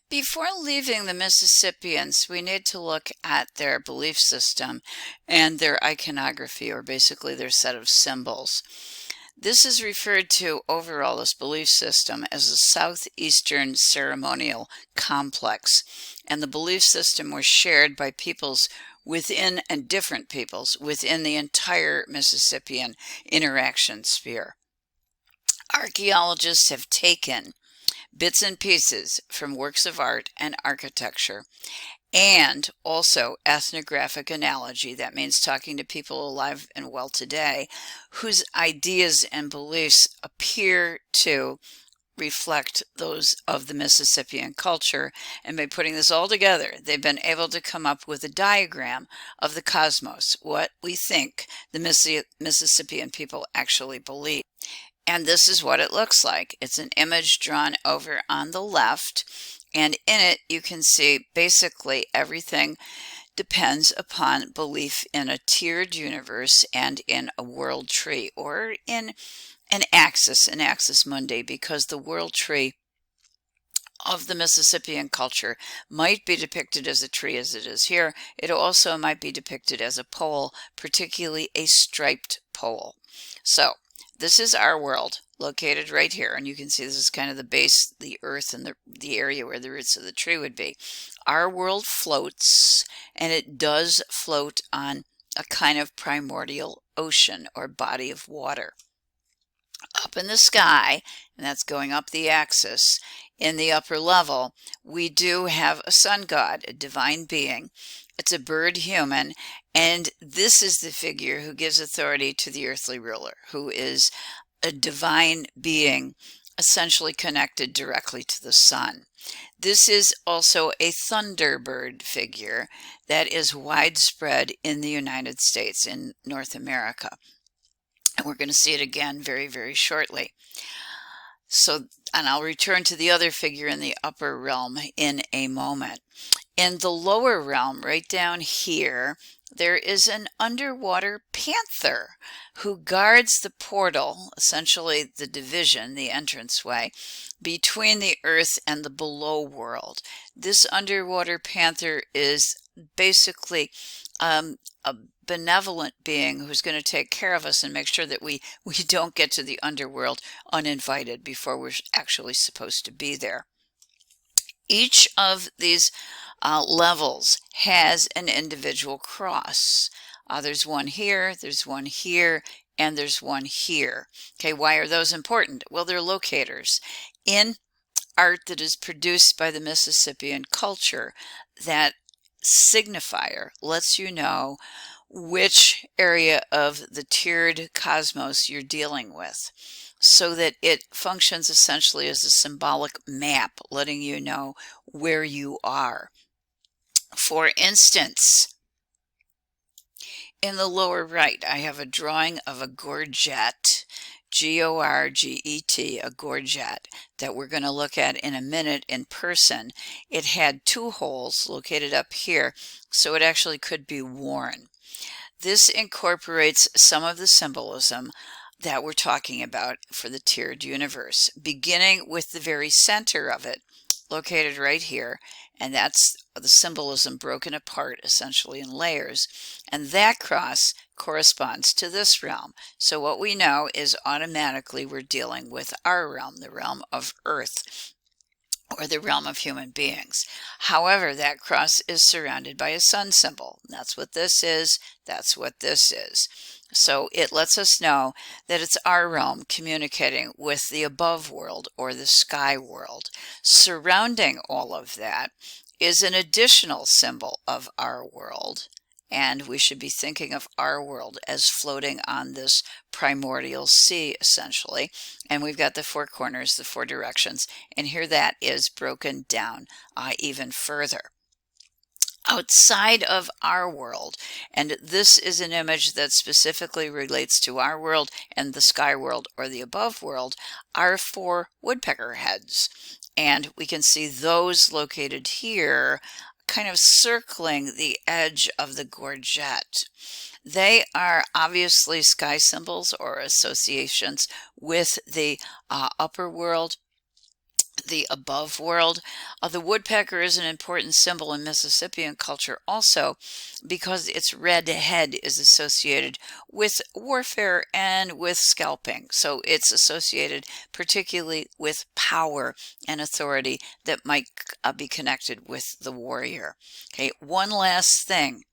Before leaving the Mississippians, we need to look at their belief system and their iconography, or basically their set of symbols. This is referred to overall, this belief system, as the Southeastern Ceremonial Complex, and the belief system was shared by peoples within and different peoples within the entire Mississippian interaction sphere. Archaeologists have taken bits and pieces from works of art and architecture, and also ethnographic analogy, that means talking to people alive and well today, whose ideas and beliefs appear to reflect those of the Mississippian culture. And by putting this all together, they've been able to come up with a diagram of the cosmos, what we think the Mississippian people actually believe. And this is what it looks like. It's an image drawn over on the left, and in it you can see basically everything depends upon belief in a tiered universe and in a world tree, or in an axis mundi, because the world tree of the Mississippian culture might be depicted as a tree as it is here. It also might be depicted as a pole, particularly a striped pole. So this is our world, located right here, and you can see this is kind of the base, the earth, and the area where the roots of the tree would be. Our world floats, and it does float on a kind of primordial ocean or body of water. Up in the sky, and that's going up the axis, in the upper level, we do have a sun god, a divine being. It's a bird human, and this is the figure who gives authority to the earthly ruler, who is a divine being essentially connected directly to the sun. This is also a thunderbird figure that is widespread in the United States, in North America. And we're going to see it again very, very shortly. So, and I'll return to the other figure in the upper realm in a moment. In the lower realm, right down here, there is an underwater panther who guards the portal, essentially the division, the entranceway, between the earth and the below world. This underwater panther is basically a benevolent being who's going to take care of us and make sure that we don't get to the underworld uninvited before we're actually supposed to be there. Each of these levels has an individual cross. There's one here, there's one here, and there's one here. Okay, why are those important? Well, they're locators. In art that is produced by the Mississippian culture, that signifier lets you know which area of the tiered cosmos you're dealing with, so that it functions essentially as a symbolic map, letting you know where you are. For instance, in the lower right, I have a drawing of a gorget, G-O-R-G-E-T, a gorget, that we're going to look at in a minute in person. It had two holes located up here, so it actually could be worn. This incorporates some of the symbolism that we're talking about for the tiered universe, beginning with the very center of it, located right here, and that's the symbolism broken apart essentially in layers, and that cross corresponds to this realm. So what we know is automatically we're dealing with our realm, the realm of Earth, or the realm of human beings. However, that cross is surrounded by a sun symbol. That's what this is. That's what this is. So it lets us know that it's our realm communicating with the above world, or the sky world. Surrounding all of that is an additional symbol of our world, and we should be thinking of our world as floating on this primordial sea, essentially. And we've got the four corners, the four directions, and here that is broken down even further. Outside of our world, and this is an image that specifically relates to our world and the sky world, or the above world, are four woodpecker heads. And we can see those located here, kind of circling the edge of the gorget. They are obviously sky symbols or associations with the upper world. the above world. The woodpecker is an important symbol in Mississippian culture also because its red head is associated with warfare and with scalping. So it's associated particularly with power and authority that might be connected with the warrior. Okay, one last thing.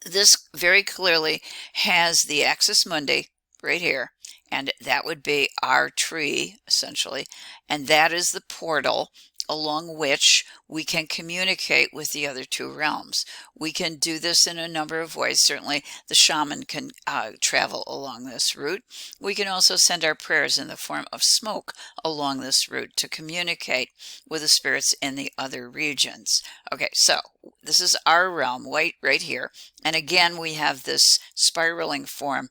This very clearly has the axis mundi right here, and that would be our tree essentially, and that is the portal along which we can communicate with the other two realms. We can do this in a number of ways. Certainly the shaman can travel along this route. We can also send our prayers in the form of smoke along this route to communicate with the spirits in the other regions. Okay, so this is our realm right here. And again, we have this spiraling form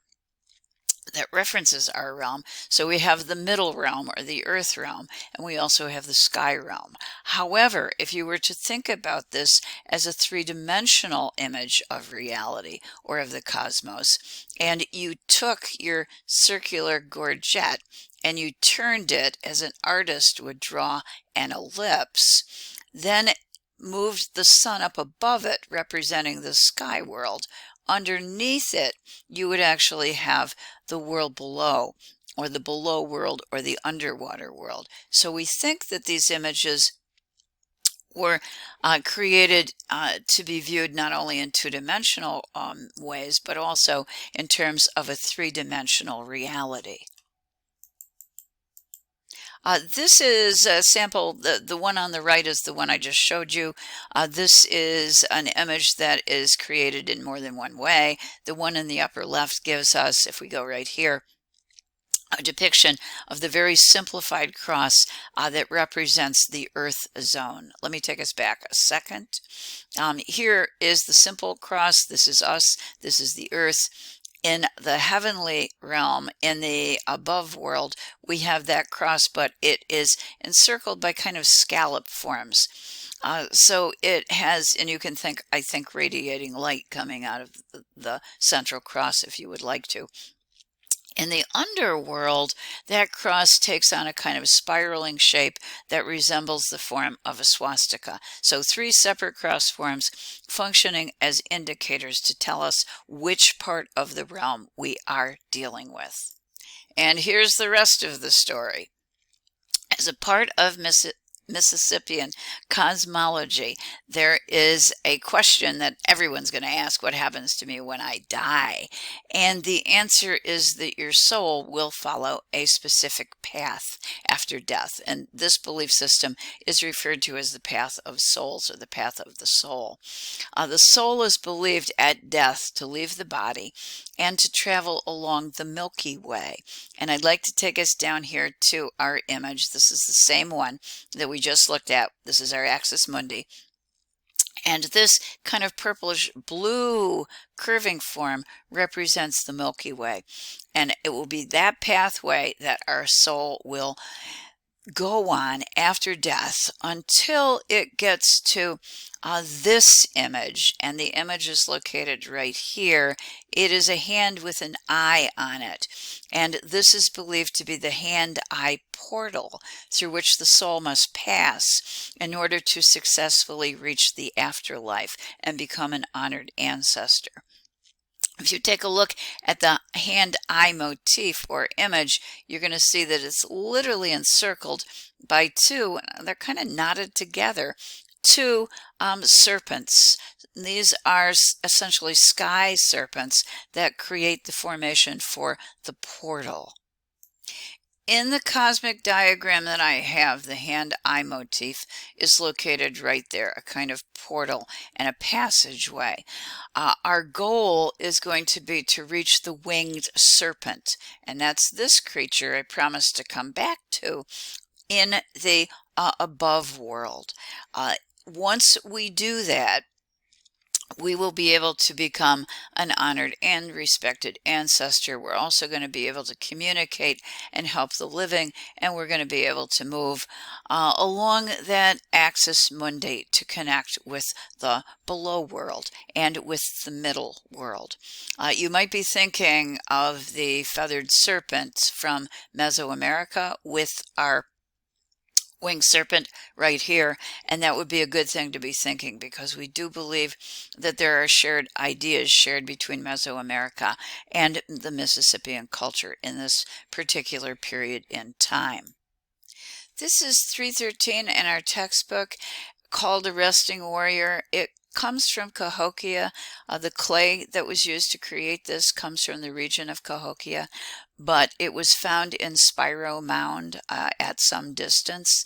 that references our realm. So we have the middle realm or the earth realm, and we also have the sky realm. However, if you were to think about this as a three-dimensional image of reality or of the cosmos, and you took your circular gorget and you turned it as an artist would draw an ellipse, then moved the sun up above it, representing the sky world. Underneath it, you would actually have the world below, or the below world, or the underwater world. So we think that these images were created to be viewed not only in two-dimensional ways, but also in terms of a three-dimensional reality. This is a sample. The one on the right is the one I just showed you. This is an image that is created in more than one way. The one in the upper left gives us, if we go right here, a depiction of the very simplified cross that represents the earth zone. Let me take us back a second. Here is the simple cross. This is us. This is the earth. In the heavenly realm, in the above world, we have that cross, but it is encircled by kind of scallop forms. So it has, and you can think, I think, radiating light coming out of the central cross if you would like to. In the underworld, that cross takes on a kind of spiraling shape that resembles the form of a swastika. So three separate cross forms functioning as indicators to tell us which part of the realm we are dealing with. And here's the rest of the story. As a part of Mississippian cosmology, there is a question that everyone's going to ask: what happens to me when I die? And the answer is that your soul will follow a specific path after death. And this belief system is referred to as the path of souls, or the path of the soul. The soul is believed at death to leave the body and to travel along the Milky Way. And I'd like to take us down here to our image. This is the same one that we just looked at. This is our axis mundi. And this kind of purplish blue curving form represents the Milky Way. And it will be that pathway that our soul will go on after death until it gets to this image, and the image is located right here. It is a hand with an eye on it, and this is believed to be the hand-eye portal through which the soul must pass in order to successfully reach the afterlife and become an honored ancestor. If you take a look at the hand-eye motif or image, you're going to see that it's literally encircled by two, they're kind of knotted together, two serpents. These are essentially sky serpents that create the formation for the portal. In the cosmic diagram that I have, the hand-eye motif is located right there, a kind of portal and a passageway. Our goal is going to be to reach the winged serpent, and that's this creature I promised to come back to in the above world. Once we do that, we will be able to become an honored and respected ancestor. We're also going to be able to communicate and help the living, and we're going to be able to move along that axis mundi to connect with the below world and with the middle world. You might be thinking of the feathered serpent from Mesoamerica with our winged serpent right here, and that would be a good thing to be thinking, because we do believe that there are shared ideas shared between Mesoamerica and the Mississippian culture in this particular period in time. This is 313 in our textbook, called a resting warrior. It comes from Cahokia. The clay that was used to create this comes from the region of Cahokia, but it was found in Spiro Mound at some distance.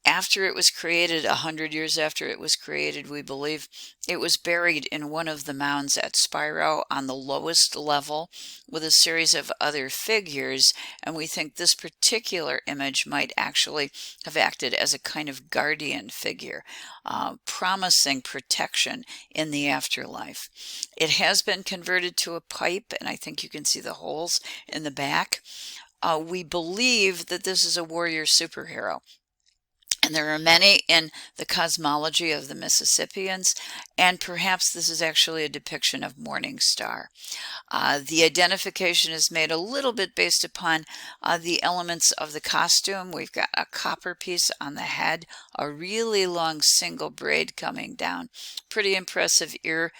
After it was created, 100 years after it was created, we believe, it was buried in one of the mounds at Spiro on the lowest level with a series of other figures, and we think this particular image might actually have acted as a kind of guardian figure, promising protection in the afterlife. It has been converted to a pipe, and I think you can see the holes in the back. We believe that this is a warrior superhero. And there are many in the cosmology of the Mississippians, and perhaps this is actually a depiction of Morning Star. The identification is made a little bit based upon the elements of the costume. We've got a copper piece on the head, a really long single braid coming down, pretty impressive ear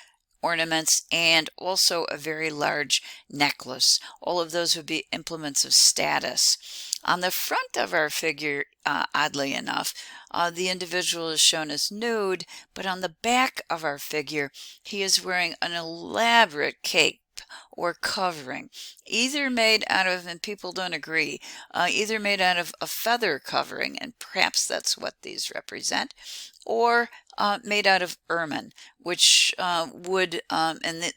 ornaments, and also a very large necklace. All of those would be implements of status. On the front of our figure, oddly enough, the individual is shown as nude, but on the back of our figure, he is wearing an elaborate cape or covering, either made out of, and people don't agree, either made out of a feather covering, and perhaps that's what these represent, or made out of ermine, which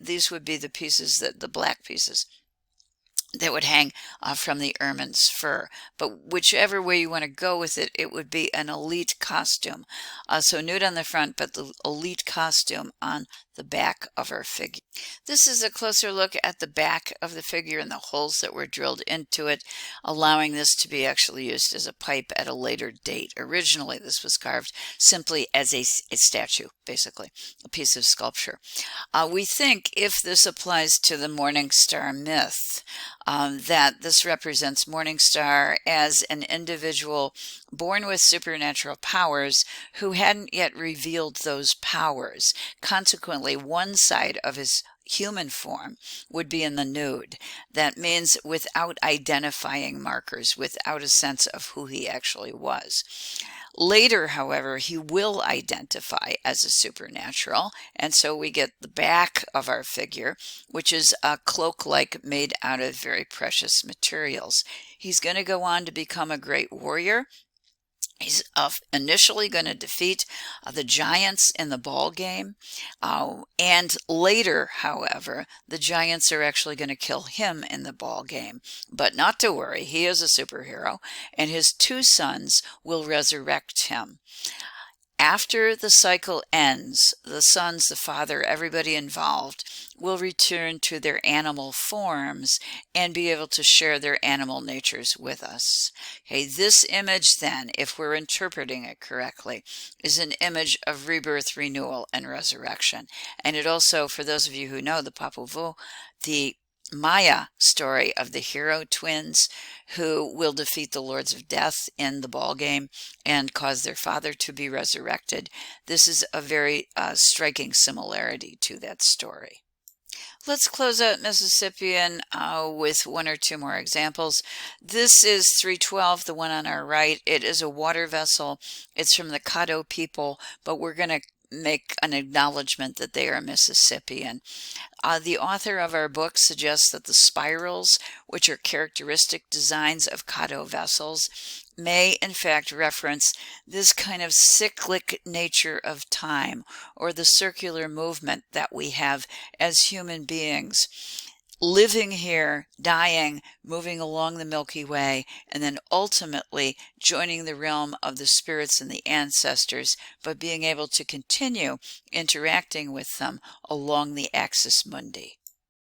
these would be the pieces, the black pieces that would hang from the ermine's fur. But whichever way you want to go with it, it would be an elite costume. So nude on the front, but the elite costume on the back of our figure. This is a closer look at the back of the figure and the holes that were drilled into it, allowing this to be actually used as a pipe at a later date. Originally, this was carved simply as a statue, basically, a piece of sculpture. We think, if this applies to the Morning Star myth, that this represents Morning Star as an individual born with supernatural powers who hadn't yet revealed those powers. Consequently, one side of his human form would be in the nude. That means without identifying markers, without a sense of who he actually was. Later, however, he will identify as a supernatural, and so we get the back of our figure, which is a cloak-like made out of very precious materials. He's going to go on to become a great warrior. He's initially going to defeat the giants in the ball game, and later, however, the giants are actually going to kill him in the ball game. But not to worry, he is a superhero, and his two sons will resurrect him. After the cycle ends, the sons, the father, everybody involved will return to their animal forms and be able to share their animal natures with us. Okay, this image then, if we're interpreting it correctly, is an image of rebirth, renewal, and resurrection. And it also, for those of you who know the Popol Vuh, the Maya story of the hero twins who will defeat the Lords of Death in the ball game and cause their father to be resurrected. This is a very striking similarity to that story. Let's close out Mississippian with one or two more examples. This is 312, the one on our right. It is a water vessel. It's from the Caddo people, but we're going to make an acknowledgement that they are Mississippian. The author of our book suggests that the spirals, which are characteristic designs of Caddo vessels, may in fact reference this kind of cyclic nature of time, or the circular movement that we have as human beings, living here, dying, moving along the Milky Way, and then ultimately joining the realm of the spirits and the ancestors, but being able to continue interacting with them along the axis mundi.